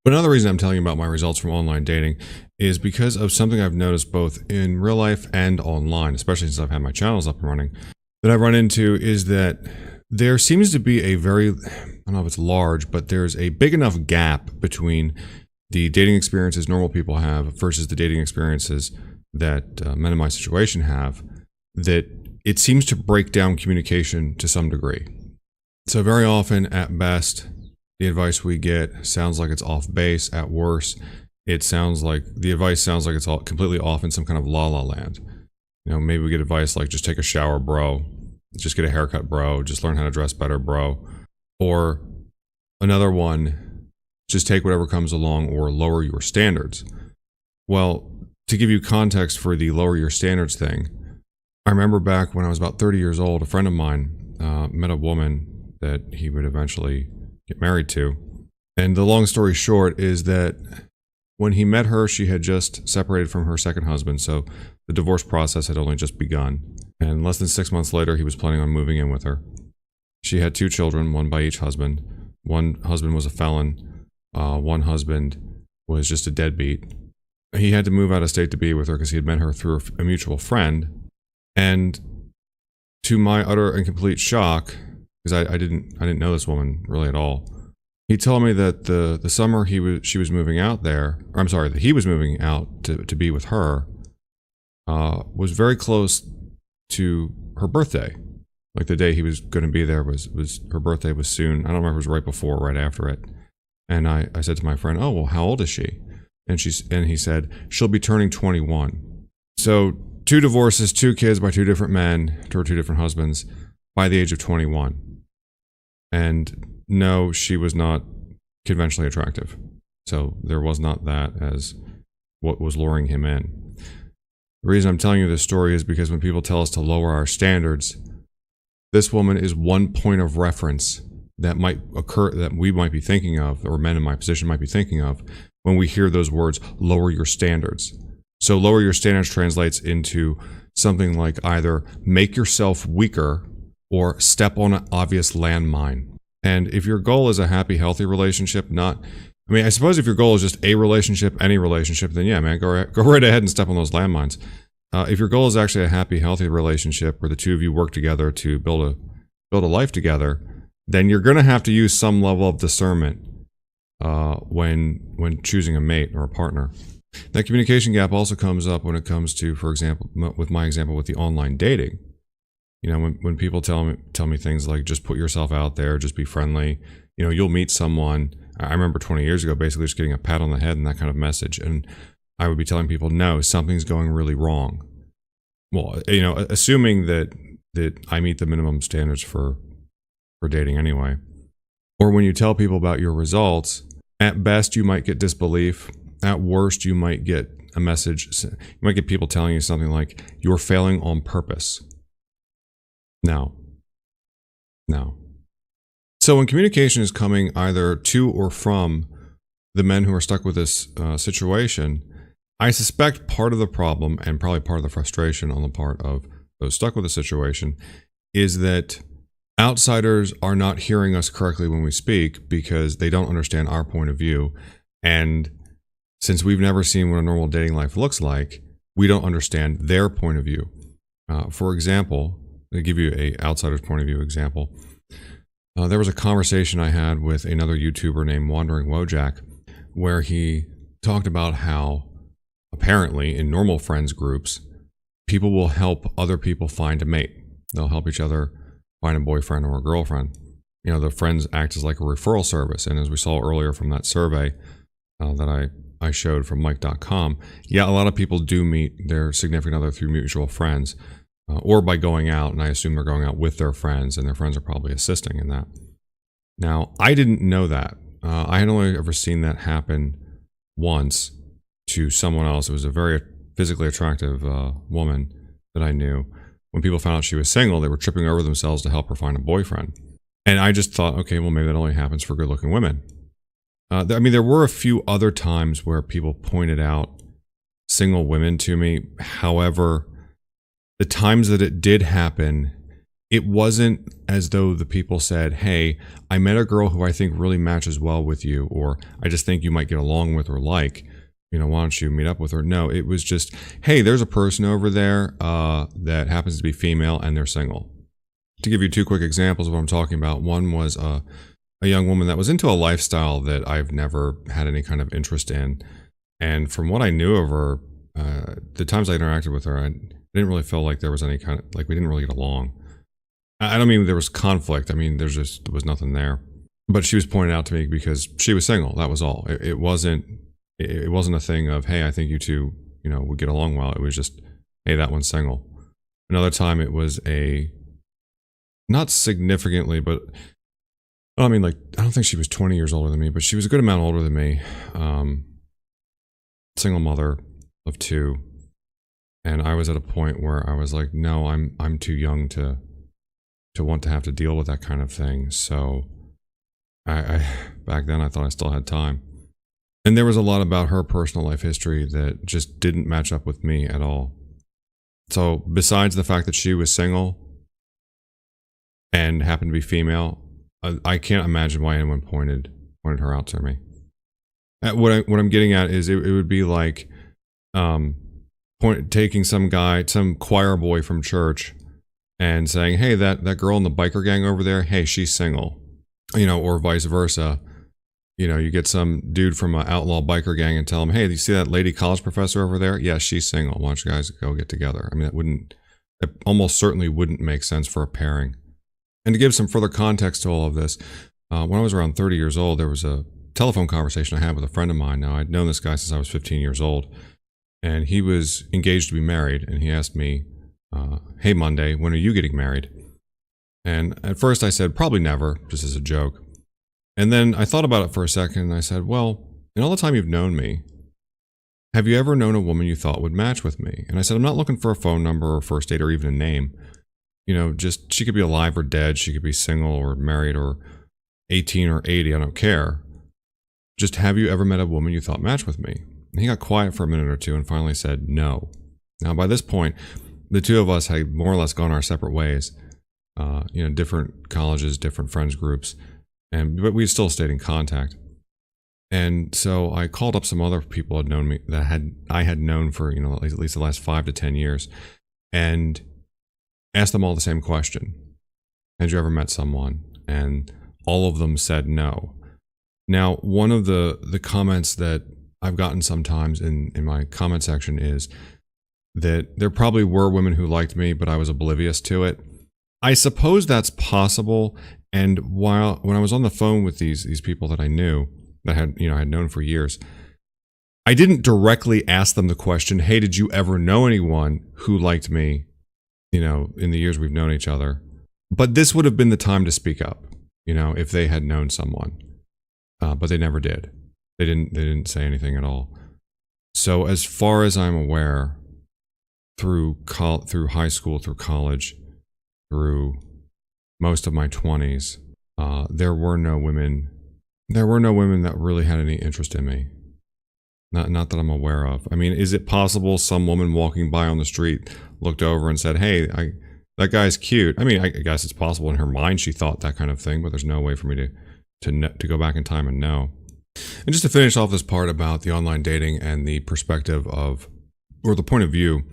But another reason I'm telling you about my results from online dating is because of something I've noticed both in real life and online, especially since I've had my channels up and running, that I've run into is that there seems to be a very, I don't know if it's large, but there's a big enough gap between the dating experiences normal people have versus the dating experiences that men in my situation have, that it seems to break down communication to some degree. So very often, at best, the advice we get sounds like it's off base. At worst, the advice sounds like it's all completely off in some kind of la-la land. You know, maybe we get advice like, just take a shower, bro. Just get a haircut, bro. Just learn how to dress better, bro. Or another one, just take whatever comes along or lower your standards. Well, to give you context for the lower your standards thing, I remember back when I was about 30 years old, a friend of mine met a woman that he would eventually get married to. And the long story short is that when he met her, she had just separated from her second husband, so the divorce process had only just begun. And less than 6 months later, he was planning on moving in with her. She had 2 children, one by each husband. One husband was a felon. One husband was just a deadbeat. He had to move out of state to be with her because he had met her through a mutual friend. And to my utter and complete shock, because I didn't know this woman really at all, he told me that the summer she was moving out there, or I'm sorry, that he was moving out to be with her, was very close to her birthday. Like the day he was going to be there was her birthday was soon. I don't remember if it was right before or right after it. And I said to my friend, "Oh, well, how old is she?" And he said, "She'll be turning 21. So 2 divorces, 2 kids by 2 different men, to her 2 different husbands, by the age of 21. And no, she was not conventionally attractive. So there was not that as what was luring him in. The reason I'm telling you this story is because when people tell us to lower our standards, this woman is one point of reference that might occur, that we might be thinking of, or men in my position might be thinking of, when we hear those words, lower your standards. So lower your standards translates into something like either make yourself weaker or step on an obvious landmine. And if your goal is a happy, healthy relationship, I suppose if your goal is just a relationship, any relationship, then yeah, man, go right ahead and step on those landmines. If your goal is actually a happy, healthy relationship where the two of you work together to build a life together, then you're going to have to use some level of discernment when choosing a mate or a partner. That communication gap also comes up when it comes to, for example, with my example with the online dating. You know, when people tell me things like, just put yourself out there, just be friendly. You know, you'll meet someone. I remember 20 years ago, basically just getting a pat on the head and that kind of message. And I would be telling people, no, something's going really wrong. Well, you know, assuming that I meet the minimum standards for dating anyway. Or when you tell people about your results, at best you might get disbelief. At worst, you might get a message. You might get people telling you something like, you're failing on purpose. No. So when communication is coming either to or from the men who are stuck with this situation, I suspect part of the problem, and probably part of the frustration on the part of those stuck with the situation, is that outsiders are not hearing us correctly when we speak because they don't understand our point of view. And since we've never seen what a normal dating life looks like, we don't understand their point of view. For example, to give you an outsider's point of view example, there was a conversation I had with another YouTuber named Wandering Wojak, where he talked about how apparently in normal friends groups, people will help other people find a mate. They'll help each other find a boyfriend or a girlfriend. You know, the friends act as like a referral service. And as we saw earlier from that survey that I showed from Mike.com, yeah, a lot of people do meet their significant other through mutual friends. Or by going out, and I assume they're going out with their friends, and their friends are probably assisting in that. Now, I didn't know that. I had only ever seen that happen once to someone else. It was a very physically attractive woman that I knew. When people found out she was single, they were tripping over themselves to help her find a boyfriend. And I just thought, okay, well, maybe that only happens for good-looking women. There were a few other times where people pointed out single women to me. However, the times that it did happen, it wasn't as though the people said, hey, I met a girl who I think really matches well with you, or I just think you might get along with or like, you know, why don't you meet up with her? No, it was just, hey, there's a person over there that happens to be female and they're single. To give you two quick examples of what I'm talking about, one was a young woman that was into a lifestyle that I've never had any kind of interest in. And from what I knew of her, the times I interacted with her, I didn't really feel like there was any kind of, like, we didn't really get along. I don't mean there was conflict. I mean, there was nothing there. But she was pointed out to me because she was single. That was all. It wasn't a thing of, hey, I think you two, you know, would get along well. It was just, hey, that one's single. Another time it was not significantly, but I mean, like, I don't think she was 20 years older than me, but she was a good amount older than me. Single mother of two. And I was at a point where I was like, no, I'm too young to want to have to deal with that kind of thing. So I back then I thought I still had time. And there was a lot about her personal life history that just didn't match up with me at all. So besides the fact that she was single and happened to be female, I can't imagine why anyone pointed her out to me. What I'm getting at is it would be like taking some choir boy from church and saying, hey, that girl in the biker gang over there, hey, she's single. You know, or vice versa. You know, you get some dude from an outlaw biker gang and tell him, hey, do you see that lady college professor over there? Yeah, she's single. Why don't you guys go get together? I mean, that almost certainly wouldn't make sense for a pairing. And to give some further context to all of this, when I was around 30 years old, there was a telephone conversation I had with a friend of mine. Now, I'd known this guy since I was 15 years old, and he was engaged to be married, and he asked me, hey, Monday, when are you getting married? And at first I said, probably never, just as a joke. And then I thought about it for a second, and I said, well, in all the time you've known me, have you ever known a woman you thought would match with me? And I said, I'm not looking for a phone number or first date or even a name. You know, just, she could be alive or dead. She could be single or married or 18 or 80. I don't care. Just, have you ever met a woman you thought matched with me? And he got quiet for a minute or two and finally said, no. Now, by this point, the two of us had more or less gone our separate ways. different colleges, different friends groups, but we still stayed in contact. And so I called up some other people who had known me that I had known for at least the last 5 to 10 years, and asked them all the same question: had you ever met someone? And all of them said no. Now, one of the comments that I've gotten sometimes in my comment section is that there probably were women who liked me, but I was oblivious to it. I suppose that's possible. And when I was on the phone with these people that I knew, that I had known for years, I didn't directly ask them the question, "Hey, did you ever know anyone who liked me, in the years we've known each other?" But this would have been the time to speak up, if they had known someone. But they never did. They didn't say anything at all. So as far as I'm aware, through high school, through college, through most of my 20s, there were no women that really had any interest in me. Not that I'm aware of. I mean, is it possible some woman walking by on the street looked over and said, "Hey, that guy's cute"? I mean, I guess it's possible in her mind she thought that kind of thing, but there's no way for me to go back in time and know. And just to finish off this part about the online dating and the perspective of, or the point of view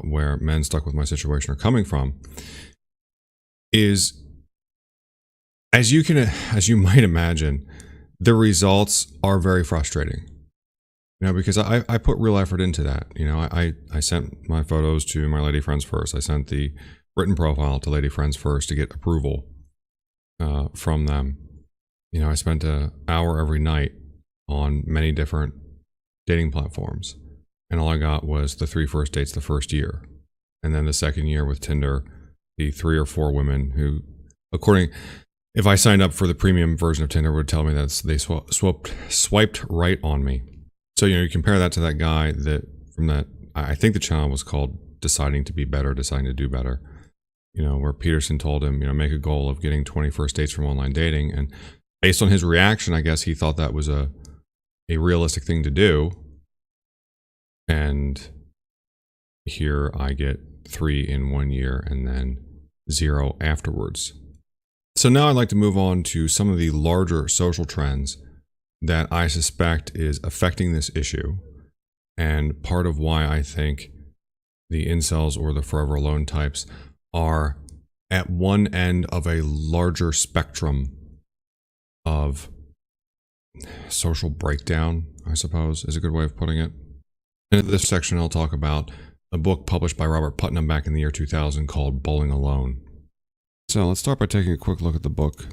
where men stuck with my situation are coming from, is, as you might imagine, the results are very frustrating. Because I put real effort into that. I sent my photos to my lady friends first. I sent the written profile to lady friends first to get approval from them. I spent an hour every night on many different dating platforms, and all I got was the 3 first dates the first year. And then the second year with Tinder, the 3 or 4 women who, if I signed up for the premium version of Tinder, would tell me that they swiped right on me. So, you compare that to that guy I think the channel was called Deciding to Be Better, Deciding to Do Better, where Peterson told him, make a goal of getting 20 first dates from online dating. And based on his reaction, I guess he thought that was a realistic thing to do. And here I get 3 in 1 year and then 0 afterwards. So now I'd like to move on to some of the larger social trends that I suspect is affecting this issue, and part of why I think the incels or the forever alone types are at one end of a larger spectrum of social breakdown, I suppose, is a good way of putting it. And in this section, I'll talk about a book published by Robert Putnam back in the year 2000 called Bowling Alone. So let's start by taking a quick look at the book,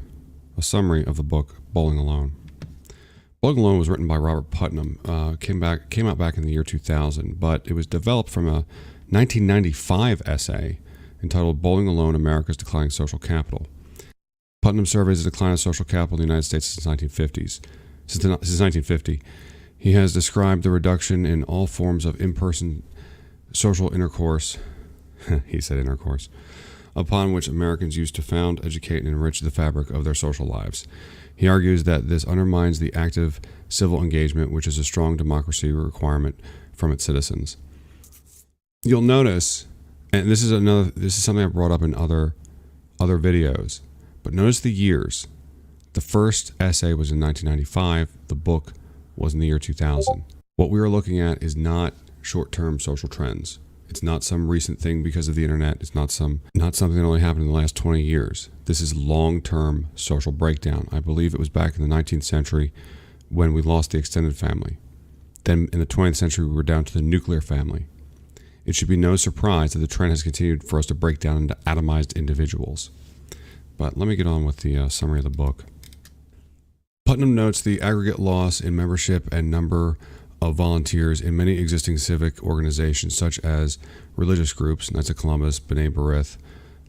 a summary of the book, Bowling Alone. Bowling Alone was written by Robert Putnam, came out back in the year 2000, but it was developed from a 1995 essay entitled Bowling Alone, America's Declining Social Capital. Putnam surveys the decline of social capital in the United States since 1950. He has described the reduction in all forms of in-person social intercourse, he said intercourse, upon which Americans used to found, educate, and enrich the fabric of their social lives. He argues that this undermines the active civil engagement, which is a strong democracy requirement from its citizens. You'll notice, and this is something I brought up in other videos, but notice the years. The first essay was in 1995. The book was in the year 2000. What we are looking at is not short-term social trends. It's not some recent thing because of the internet. It's not something that only happened in the last 20 years. This is long-term social breakdown. I believe it was back in the 19th century when we lost the extended family. Then in the 20th century, we were down to the nuclear family. It should be no surprise that the trend has continued for us to break down into atomized individuals. But let me get on with the summary of the book. Putnam notes the aggregate loss in membership and number of volunteers in many existing civic organizations such as religious groups, Knights of Columbus, B'nai B'rith,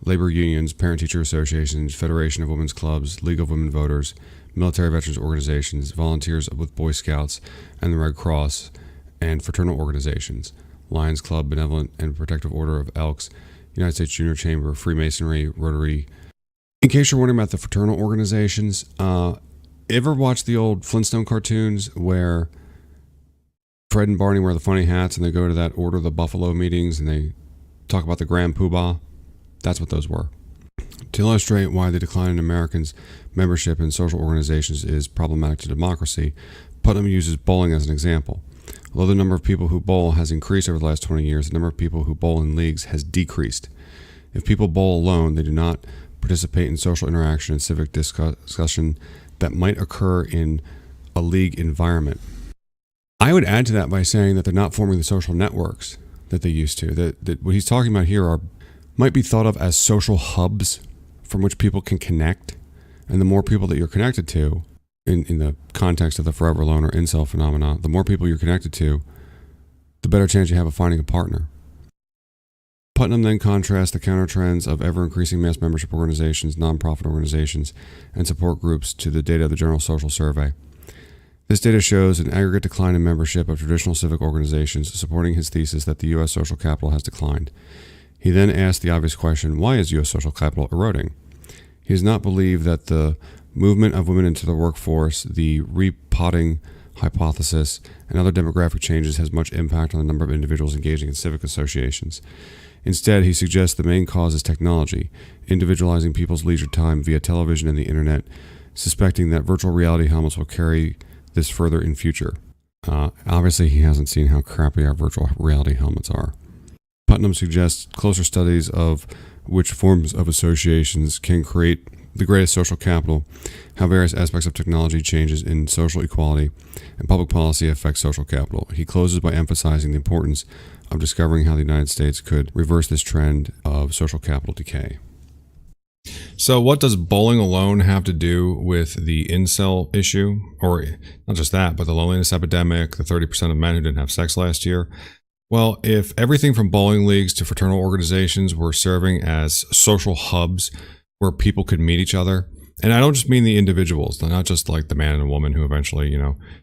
labor unions, parent-teacher associations, Federation of Women's Clubs, League of Women Voters, military veterans organizations, volunteers with Boy Scouts and the Red Cross, and fraternal organizations, Lions Club, Benevolent and Protective Order of Elks, United States Junior Chamber, Freemasonry, Rotary. In case you're wondering about the fraternal organizations, ever watch the old Flintstone cartoons where Fred and Barney wear the funny hats and they go to that Order of the Buffalo meetings and they talk about the Grand Poobah? That's what those were. To illustrate why the decline in Americans' membership in social organizations is problematic to democracy, Putnam uses bowling as an example. Although the number of people who bowl has increased over the last 20 years, the number of people who bowl in leagues has decreased. If people bowl alone, they do not participate in social interaction and civic discussion that might occur in a league environment. I would add to that by saying that they're not forming the social networks that they used to. That what he's talking about here might be thought of as social hubs from which people can connect. And the more people that you're connected to, in the context of the forever alone or incel phenomenon, the more people you're connected to, the better chance you have of finding a partner. Putnam then contrasts the counter-trends of ever-increasing mass membership organizations, nonprofit organizations, and support groups to the data of the General Social Survey. This data shows an aggregate decline in membership of traditional civic organizations, supporting his thesis that the U.S. social capital has declined. He then asked the obvious question, why is U.S. social capital eroding? He does not believe that the movement of women into the workforce, the repotting hypothesis, and other demographic changes has much impact on the number of individuals engaging in civic associations. Instead, he suggests the main cause is technology, individualizing people's leisure time via television and the internet, suspecting that virtual reality helmets will carry this further in future. Obviously, he hasn't seen how crappy our virtual reality helmets are. Putnam suggests closer studies of which forms of associations can create the greatest social capital, how various aspects of technology changes in social equality and public policy affect social capital. He closes by emphasizing the importance of discovering how the United States could reverse this trend of social capital decay. So what does bowling alone have to do with the incel issue? Or not just that, but the loneliness epidemic, the 30% of men who didn't have sex last year? Well, if everything from bowling leagues to fraternal organizations were serving as social hubs where people could meet each other, and I don't just mean the individuals, not just like the man and woman who eventually,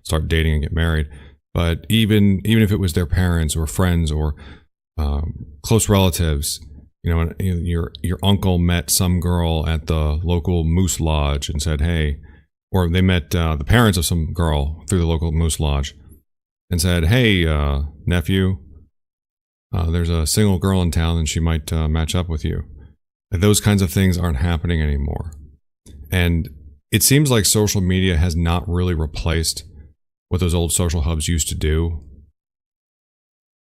start dating and get married, but even if it was their parents or friends or close relatives, your uncle met some girl at the local moose lodge and said, hey, or they met the parents of some girl through the local moose lodge and said, hey, nephew, there's a single girl in town and she might match up with you. Those kinds of things aren't happening anymore. And it seems like social media has not really replaced what those old social hubs used to do.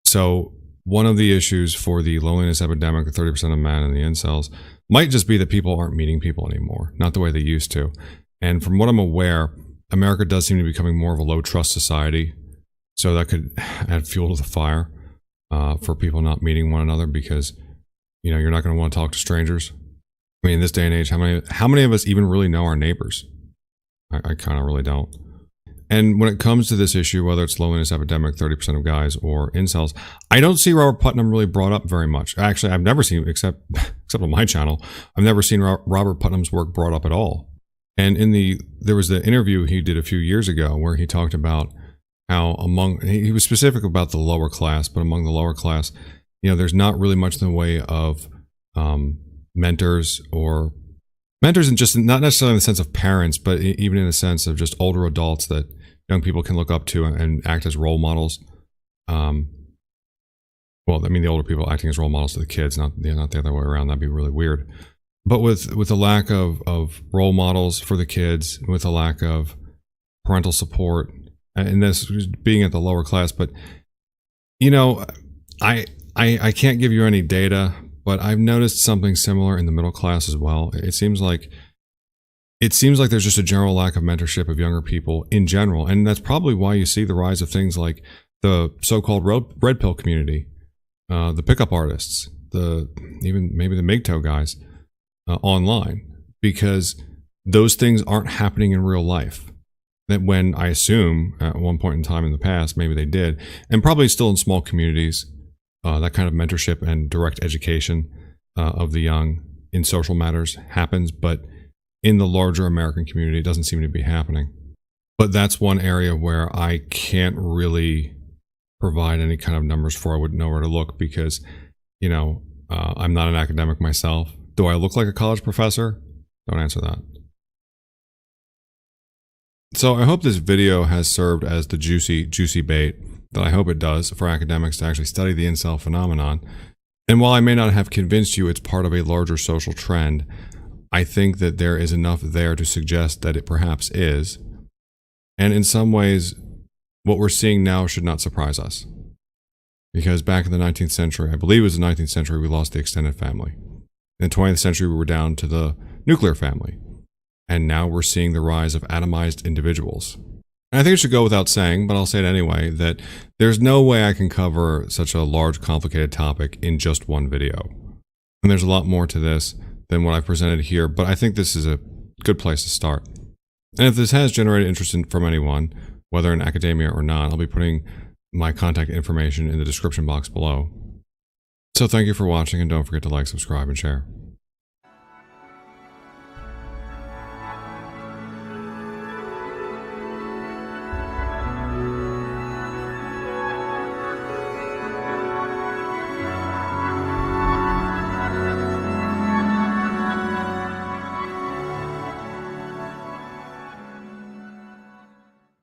So one of the issues for the loneliness epidemic, the 30% of men and the incels, might just be that people aren't meeting people anymore, not the way they used to. And from what I'm aware, America does seem to be becoming more of a low trust society. So that could add fuel to the fire for people not meeting one another because, you're not going to want to talk to strangers. I mean, in this day and age, how many of us even really know our neighbors? I kind of really don't. And when it comes to this issue, whether it's loneliness epidemic, 30% of guys, or incels, I don't see Robert Putnam really brought up very much. Actually, I've never seen, except on my channel, I've never seen Robert Putnam's work brought up at all. And there was the interview he did a few years ago where he talked about how he was specific about the lower class, but among the lower class, there's not really much in the way of mentors, and just not necessarily in the sense of parents, but even in the sense of just older adults that young people can look up to and act as role models. The older people acting as role models to the kids, not the other way around. That'd be really weird. But with the lack of role models for the kids, with the lack of parental support, and this being at the lower class, but I can't give you any data, but I've noticed something similar in the middle class as well. It seems like there's just a general lack of mentorship of younger people in general, and that's probably why you see the rise of things like the so-called red pill community, the pickup artists, even maybe the MGTOW guys online, because those things aren't happening in real life. That when I assume at one point in time in the past, maybe they did, and probably still in small communities, that kind of mentorship and direct education of the young in social matters happens, but in the larger American community, it doesn't seem to be happening. But that's one area where I can't really provide any kind of numbers for. I wouldn't know where to look because, I'm not an academic myself. Do I look like a college professor? Don't answer that. So I hope this video has served as the juicy bait that I hope it does for academics to actually study the incel phenomenon. And while I may not have convinced you it's part of a larger social trend, I think that there is enough there to suggest that it perhaps is. And in some ways, what we're seeing now should not surprise us. Because back in the 19th century, I believe it was the 19th century, we lost the extended family. In the 20th century, we were down to the nuclear family. And now we're seeing the rise of atomized individuals. And I think it should go without saying, but I'll say it anyway, that there's no way I can cover such a large, complicated topic in just one video. And there's a lot more to this than what I've presented here, but I think this is a good place to start. And if this has generated interest from anyone, whether in academia or not, I'll be putting my contact information in the description box below. So thank you for watching, and don't forget to like, subscribe, and share.